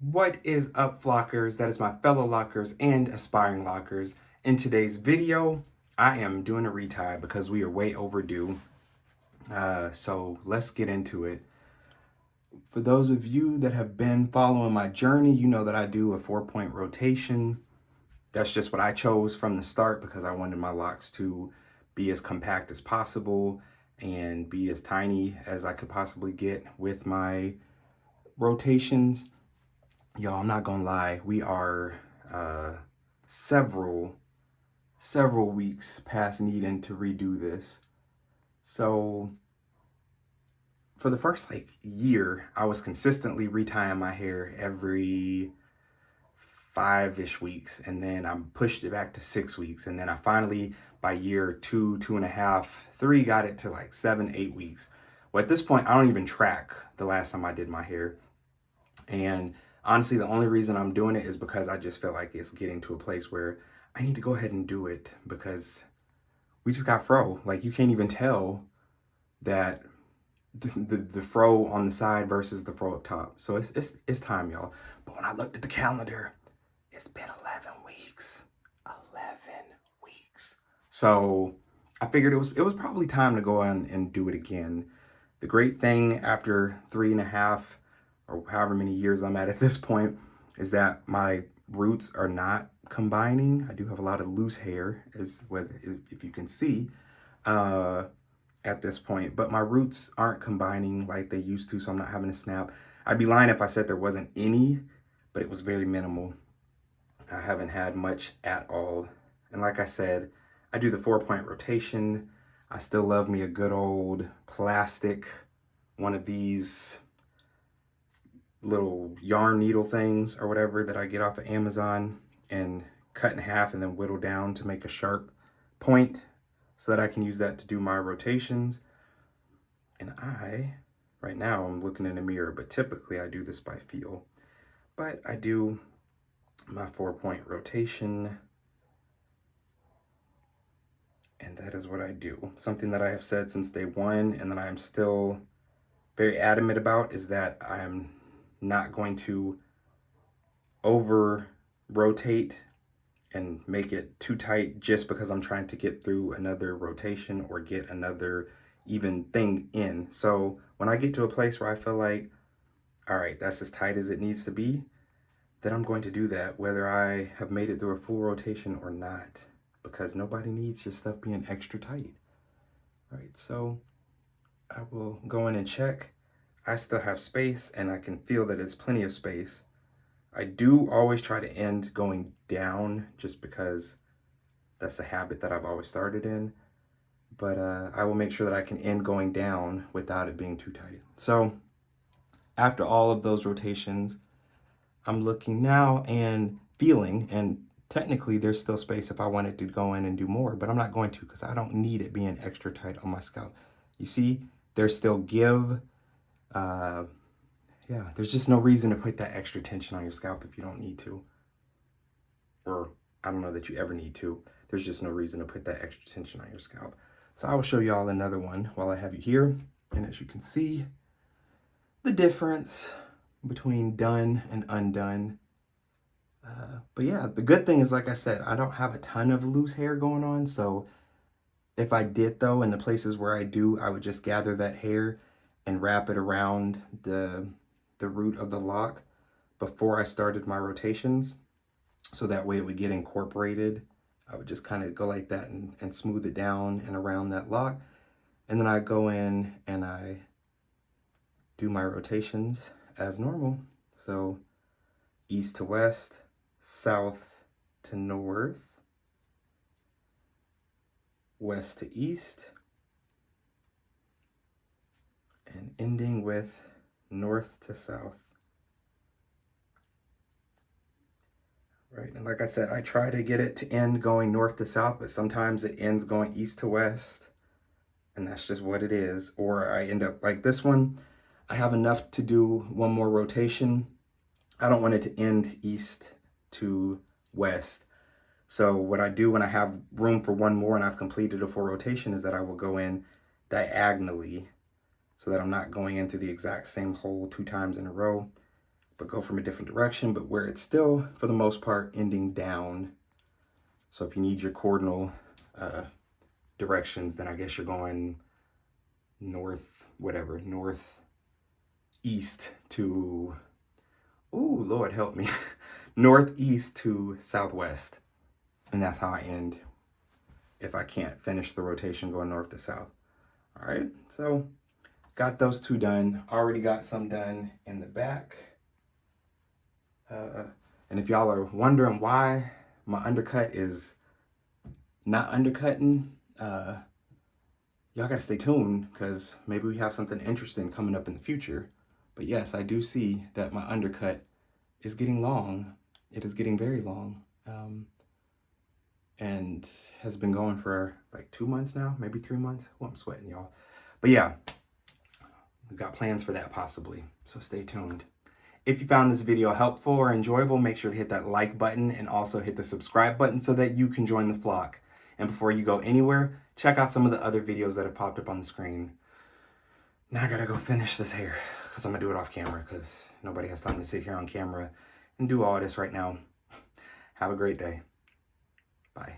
What is up, Flockers? That is my fellow Lockers and aspiring Lockers. In today's video, I am doing a retie because we are way overdue. So let's get into it. For those of you that have been following my journey, you know that I do a 4-point rotation. That's just what I chose from the start because I wanted my locks to be as compact as possible and be as tiny as I could possibly get with my rotations. Y'all, I'm not gonna lie, we are several weeks past needing to redo this. So for the first year, I was consistently retying my hair every 5-ish weeks, and then I pushed it back to 6 weeks, and then I finally, by year 2, 2.5, 3, got it to like 7, 8 weeks. Well, at this point, I don't even track the last time I did my hair. And honestly, the only reason I'm doing it is because I just feel like it's getting to a place where I need to go ahead and do it because we just got fro. Like, you can't even tell that the fro on the side versus the fro up top. So it's time, y'all. But when I looked at the calendar, it's been 11 weeks. 11 weeks. So I figured it was probably time to go on and do it again. The great thing after 3.5 or however many years I'm at this point is that my roots are not combining. I do have a lot of loose hair, if you can see, at this point, but my roots aren't combining like they used to, so I'm not having a snap. I'd be lying if I said there wasn't any, but it was very minimal. I haven't had much at all. And like I said, I do the 4-point rotation. I still love me a good old plastic, one of these little yarn needle things or whatever that I get off of Amazon and cut in half and then whittle down to make a sharp point so that I can use that to do my rotations. And right now I'm looking in a mirror, but typically I do this by feel. But I do my 4-point rotation, and that is what I do. Something that I have said since day one and that I am still very adamant about is that I'm not going to over rotate and make it too tight just because I'm trying to get through another rotation or get another even thing in. So when I get to a place where I feel like, all right, that's as tight as it needs to be, then I'm going to do that, whether I have made it through a full rotation or not, because nobody needs your stuff being extra tight. All right, so I will go in and check. I still have space and I can feel that it's plenty of space. I do always try to end going down just because that's a habit that I've always started in. But I will make sure that I can end going down without it being too tight. So after all of those rotations, I'm looking now and feeling, and technically there's still space if I wanted to go in and do more, but I'm not going to because I don't need it being extra tight on my scalp. You see, there's still give. Yeah, there's just no reason to put that extra tension on your scalp if you don't need to. Or I don't know that you ever need to. There's just no reason to put that extra tension on your scalp. So I will show y'all another one while I have you here. And as you can see, the difference between done and undone. But yeah, the good thing is, like I said, I don't have a ton of loose hair going on. So if I did, though, in the places where I do, I would just gather that hair and wrap it around the root of the lock before I started my rotations. So that way it would get incorporated. I would just kind of go like that and smooth it down and around that lock. And then I go in and I do my rotations as normal. So east to west, south to north, west to east, and ending with north to south. Right, and like I said, I try to get it to end going north to south, but sometimes it ends going east to west, and that's just what it is. Or I end up like this one, I have enough to do one more rotation. I don't want it to end east to west. So what I do when I have room for one more and I've completed a full rotation is that I will go in diagonally so that I'm not going into the exact same hole 2 times in a row. but go from a different direction, but where it's still, for the most part, ending down. So if you need your cordonal directions, then I guess you're going north, whatever, northeast to, ooh, Lord help me, northeast to southwest. And that's how I end if I can't finish the rotation going north to south. All right, so got those two done. Already got some done in the back. And if y'all are wondering why my undercut is not undercutting, y'all gotta stay tuned because maybe we have something interesting coming up in the future. But yes, I do see that my undercut is getting long. It is getting very long. And has been going for like 2 months now, maybe 3 months. Oh, I'm sweating, y'all. But yeah, we've got plans for that possibly, so stay tuned. If you found this video helpful or enjoyable, make sure to hit that like button and also hit the subscribe button so that you can join the flock. And before you go anywhere, check out some of the other videos that have popped up on the screen. Now I gotta go finish this hair because I'm gonna do it off camera because nobody has time to sit here on camera and do all this right now. Have a great day. Bye.